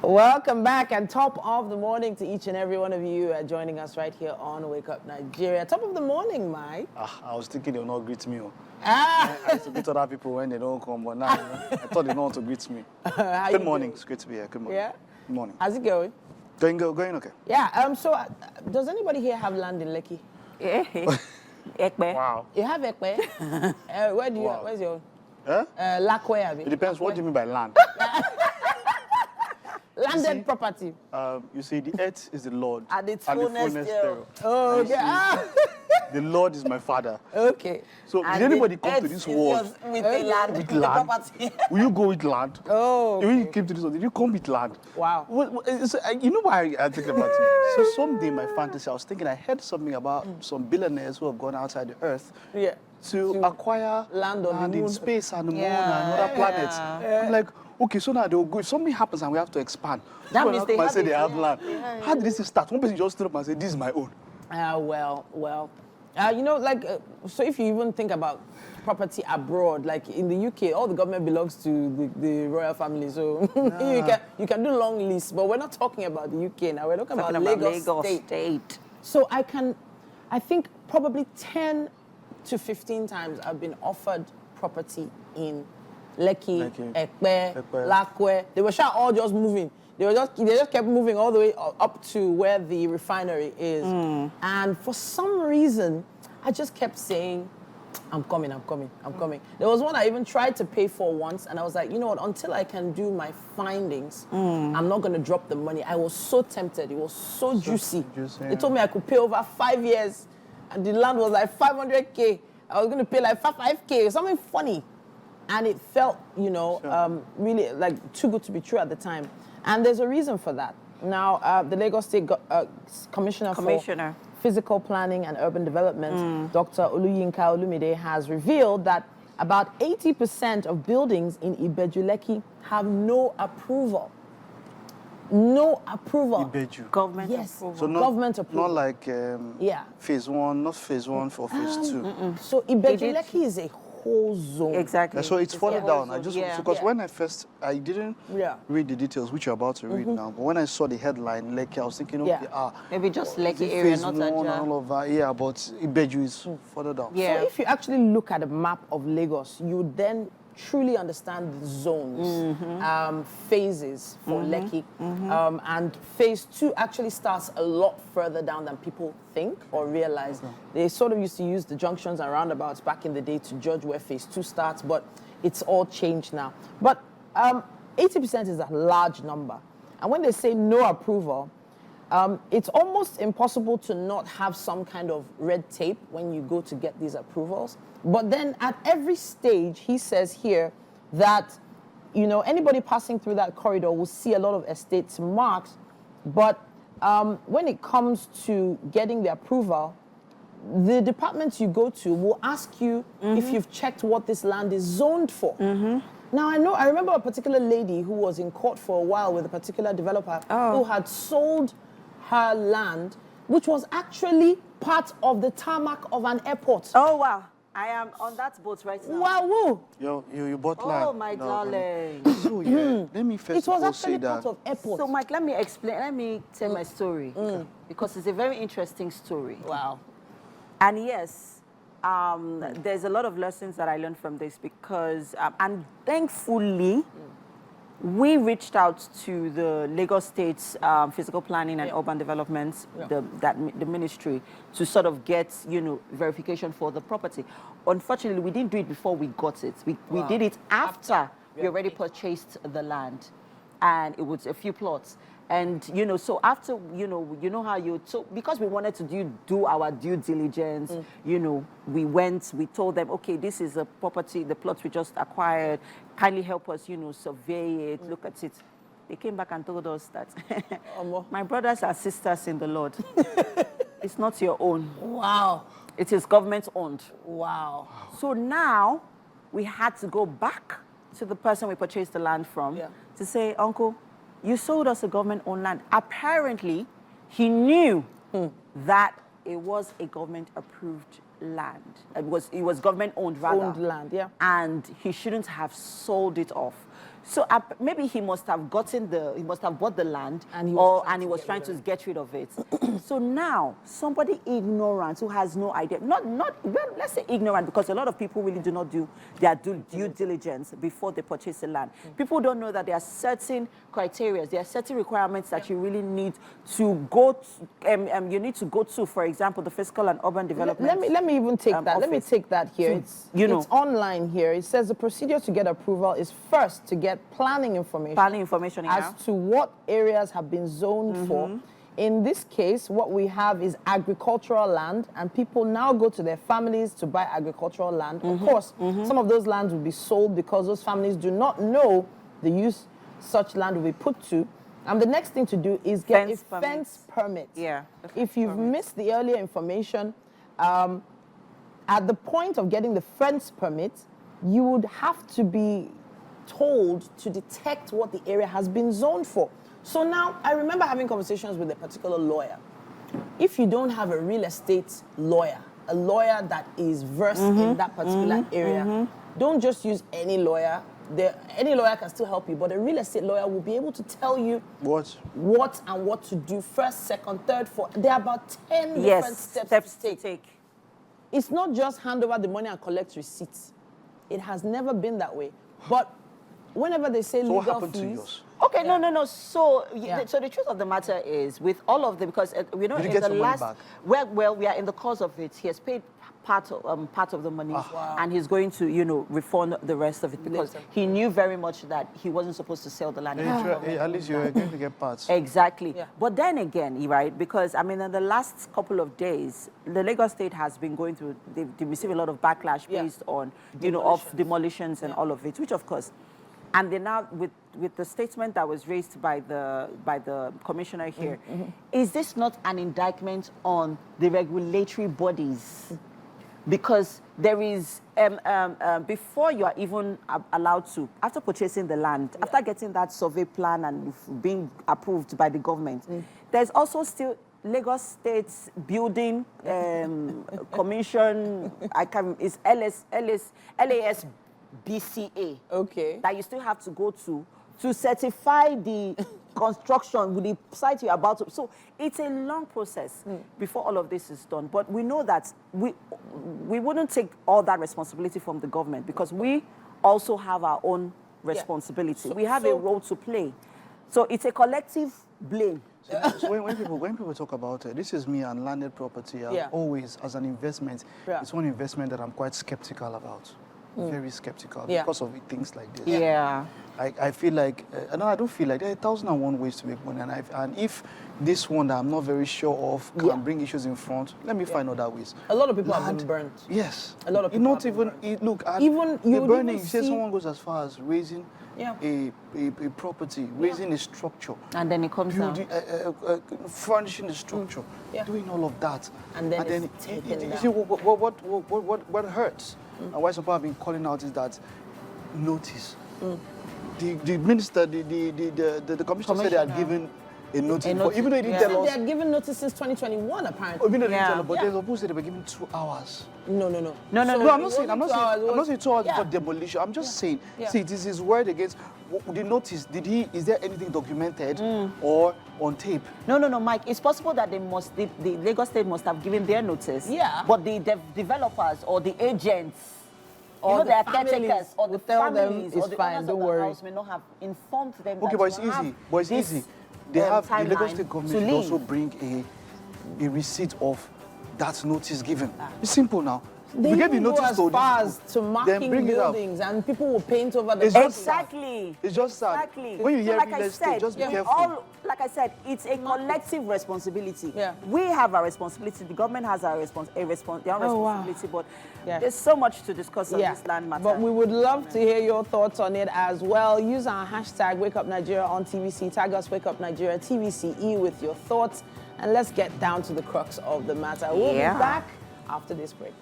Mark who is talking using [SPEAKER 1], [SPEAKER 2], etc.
[SPEAKER 1] Welcome back and top of the morning to each and every one of you joining us right here on Wake Up Nigeria. Top of the morning, Mike.
[SPEAKER 2] I was thinking they'll not greet me.
[SPEAKER 1] Ah.
[SPEAKER 2] I used to greet other people when they don't come, but now I thought they know how to greet me. Good morning. It's great to be here. Good morning.
[SPEAKER 1] Yeah?
[SPEAKER 2] Good morning.
[SPEAKER 1] How's it going?
[SPEAKER 2] Going okay.
[SPEAKER 1] Yeah, does anybody here have land in Lekki?
[SPEAKER 3] Epe.
[SPEAKER 2] Wow.
[SPEAKER 1] You have Epe? Where's your
[SPEAKER 2] Huh?
[SPEAKER 1] Lakwe?
[SPEAKER 2] It depends. What do you mean by land?
[SPEAKER 1] Landed property.
[SPEAKER 2] You see, the earth is the Lord.
[SPEAKER 3] And its
[SPEAKER 2] the
[SPEAKER 3] fullness
[SPEAKER 2] thereof.
[SPEAKER 1] Oh, okay.
[SPEAKER 2] The Lord is my father.
[SPEAKER 1] Okay.
[SPEAKER 2] So did anybody come to this world
[SPEAKER 3] with the land?
[SPEAKER 2] with land?
[SPEAKER 3] Property.
[SPEAKER 2] Will you go with land?
[SPEAKER 1] Oh,
[SPEAKER 2] When you came to this world, did you come with land?
[SPEAKER 1] wow.
[SPEAKER 2] You know why I think about it? So someday, my fantasy, I was thinking, I heard something about some billionaires who have gone outside the earth
[SPEAKER 1] Yeah.
[SPEAKER 2] to acquire
[SPEAKER 1] land on the
[SPEAKER 2] in
[SPEAKER 1] moon.
[SPEAKER 2] space and the moon
[SPEAKER 3] Yeah.
[SPEAKER 2] and other planets.
[SPEAKER 1] Yeah.
[SPEAKER 2] I'm like, okay, so now they'll go. If something happens and we have to expand,
[SPEAKER 3] That
[SPEAKER 2] people
[SPEAKER 3] means
[SPEAKER 2] now
[SPEAKER 3] they
[SPEAKER 2] come and
[SPEAKER 3] have
[SPEAKER 2] say
[SPEAKER 3] it.
[SPEAKER 2] they have
[SPEAKER 3] Yeah.
[SPEAKER 2] land.
[SPEAKER 3] Yeah.
[SPEAKER 2] How did this start? One person just stood up and said, "This is my own."
[SPEAKER 1] So if you even think about property abroad, like in the UK, all the government belongs to the royal family. So you can do long lease, but we're not talking about the UK now. We're talking about Lagos State. So I think probably 10 to 15 times I've been offered property in Lekki, Epe, Lakwe. They were all just moving. They just kept moving all the way up to where the refinery is. And for some reason, I just kept saying, I'm coming. There was one I even tried to pay for once, and I was like, you know what, until I can do my findings, I'm not going to drop the money. I was so tempted. It was so juicy. They told me I could pay over 5 years, and the land was like 500K. I was going to pay like 5K, something funny. And it felt, really like too good to be true at the time. And there's a reason for that. Now, the Lagos State Commissioner for Physical Planning and Urban Development, Dr. Oluyinka Olumide, has revealed that about 80% of buildings in Ibeju Lekki have no approval. No approval.
[SPEAKER 2] Ibeju.
[SPEAKER 3] Government
[SPEAKER 1] approval.
[SPEAKER 2] So
[SPEAKER 1] Government approval.
[SPEAKER 2] Not like phase one, not phase one for phase two.
[SPEAKER 1] So Ibeju Lekki is a whole zone.
[SPEAKER 3] Exactly.
[SPEAKER 2] So it's further down. Because when I didn't read the details, which you're about to read now, but when I saw the headline, Lekki, I was thinking,
[SPEAKER 3] maybe just Lekki area,
[SPEAKER 2] phase
[SPEAKER 3] not
[SPEAKER 2] one and
[SPEAKER 3] Aja.
[SPEAKER 2] all of that. Yeah, but Ibeju is further down.
[SPEAKER 3] Yeah.
[SPEAKER 1] So if you actually look at a map of Lagos, you then truly understand the zones, phases for Lekki. And phase 2 actually starts a lot further down than people think or realize. They sort of used to use the junctions and roundabouts back in the day to judge where phase 2 starts, but it's all changed now. But 80% is a large number. And when they say no approval, it's almost impossible to not have some kind of red tape when you go to get these approvals. But then at every stage, he says here that, anybody passing through that corridor will see a lot of estates marked. But when it comes to getting the approval, the departments you go to will ask you if you've checked what this land is zoned for. Now, I remember a particular lady who was in court for a while with a particular developer who had sold her land, which was actually part of the tarmac of an airport.
[SPEAKER 3] Oh, wow. I am on that boat right now.
[SPEAKER 1] Wow.
[SPEAKER 2] You bought land.
[SPEAKER 3] Oh, my darling.
[SPEAKER 2] So, let me first
[SPEAKER 1] It was
[SPEAKER 2] of all
[SPEAKER 1] actually
[SPEAKER 2] say
[SPEAKER 1] part
[SPEAKER 2] that.
[SPEAKER 1] of airport.
[SPEAKER 3] So, Mike, let me tell my story. Because it's a very interesting story.
[SPEAKER 1] Wow.
[SPEAKER 3] And yes, there's a lot of lessons that I learned from this because, and thankfully, we reached out to the Lagos State's Physical Planning and Urban Development, the ministry, to sort of get, verification for the property. Unfortunately, we didn't do it before we got it. We did it after we already purchased the land, and it was a few plots. And, so after, how so because we wanted to do our due diligence, we told them, okay, this is a property, the plots we just acquired, kindly help us, survey it, look at it. They came back and told us that, my brothers and sisters in the Lord, it's not your own.
[SPEAKER 1] Wow.
[SPEAKER 3] It is government owned.
[SPEAKER 1] Wow.
[SPEAKER 3] So now we had to go back to the person we purchased the land from to say, Uncle, you sold us a government-owned land. Apparently, he knew that it was a government-approved land. It was government-owned, rather.
[SPEAKER 1] Owned land, yeah.
[SPEAKER 3] And he shouldn't have sold it off. So maybe he must have bought the land,
[SPEAKER 1] And he was
[SPEAKER 3] trying to get rid of it. So now, somebody ignorant who has no idea, well, let's say ignorant, because a lot of people really do not do their due diligence before they purchase the land. People don't know that there are certain criteria, there are certain requirements that you really need to go to, for example, the fiscal and urban development.
[SPEAKER 1] Let me even take that. Let me take that here. It's online here. It says the procedure to get approval is first to get planning information. As to what areas have been zoned for. In this case, what we have is agricultural land, and people now go to their families to buy agricultural land. Of course, some of those lands will be sold because those families do not know the use such land will be put to. And the next thing to do is get a fence permit.
[SPEAKER 3] Yeah.
[SPEAKER 1] If you've missed the earlier information, at the point of getting the fence permit, you would have to be told to detect what the area has been zoned for. So now, I remember having conversations with a particular lawyer. If you don't have a real estate lawyer, a lawyer that is versed in that particular area, don't just use any lawyer. Any lawyer can still help you, but a real estate lawyer will be able to tell you what to do first, second, third, fourth. There are about 10 different steps to take. It's not just hand over the money and collect receipts. It has never been that way. But whenever they say legal fees...
[SPEAKER 2] what happened to yours?
[SPEAKER 3] Okay, no. So the truth of the matter is, with all of them, because we know in the last... Well, we are in the course of it. He has paid part of the money, and he's going to, refund the rest of it, because he knew very much that he wasn't supposed to sell the land.
[SPEAKER 2] At least you're going to get parts.
[SPEAKER 3] Exactly. Yeah. But then again, right, because, I mean, in the last couple of days, the Lagos State has been going through, they received a lot of backlash based on, of demolitions and all of it, which, of course, and they now, with the statement that was raised by the commissioner here, is this not an indictment on the regulatory bodies? Because there is, before you are even allowed to, after purchasing the land, after getting that survey plan and being approved by the government, there's also still Lagos State's building commission, it's LASBCA.
[SPEAKER 1] Okay.
[SPEAKER 3] That you still have to go to certify the construction with the site you're about to. So it's a long process before all of this is done. But we know that we wouldn't take all that responsibility from the government, because we also have our own responsibility. We have a role to play. So it's a collective blame.
[SPEAKER 2] So when people talk about it, this is me and landed property, always as an investment, it's one investment that I'm quite skeptical about. Very skeptical because of things like this.
[SPEAKER 3] Yeah.
[SPEAKER 2] I feel like, no, I don't feel like there are 1,001 ways to make money, and if this one that I'm not very sure of can bring issues in front, let me find other ways.
[SPEAKER 1] A lot of people have been burnt.
[SPEAKER 2] Yes.
[SPEAKER 1] A lot of people.
[SPEAKER 2] Not even look at
[SPEAKER 1] even
[SPEAKER 2] the burning. You say someone goes as far as raising a property, raising a structure,
[SPEAKER 3] and then it comes
[SPEAKER 2] building, furnishing the structure, doing all of that,
[SPEAKER 1] and then
[SPEAKER 2] you see what hurts, and why some people have been calling out is that notice. The minister, the commissioner said they had given a notice. But even though they didn't tell us.
[SPEAKER 1] They had given notice since 2021, apparently.
[SPEAKER 2] Even though they didn't tell us, but they're supposed to say they were given 2 hours.
[SPEAKER 1] No,
[SPEAKER 2] I'm not saying 2 hours before demolition. I'm just saying, see, this is word against the notice. Is there anything documented or on tape?
[SPEAKER 3] No, Mike. It's possible that the Lagos State must have given their notice.
[SPEAKER 1] Yeah.
[SPEAKER 3] But the developers or the agents, or the caretakers, or the families, or the owners of the house may not have informed them.
[SPEAKER 2] Okay, but it's easy. But it's easy. They have the Lagos State government should also bring a receipt of that notice given. It's simple now.
[SPEAKER 1] They
[SPEAKER 2] get the notice
[SPEAKER 1] as far as to marking buildings, and people will paint over the
[SPEAKER 3] Exactly.
[SPEAKER 2] It's just sad.
[SPEAKER 3] Exactly.
[SPEAKER 2] When you hear
[SPEAKER 3] like
[SPEAKER 2] real estate, just be careful.
[SPEAKER 3] Like I said, it's a collective responsibility.
[SPEAKER 1] Yeah.
[SPEAKER 3] We have our responsibility. The government has their own responsibility. But there's so much to discuss on this land matter.
[SPEAKER 1] But we would love to hear your thoughts on it as well. Use our hashtag #WakeUpNigeria on TVC. Tag us WakeUpNigeria TVCE with your thoughts, and let's get down to the crux of the matter. We'll be back after this break.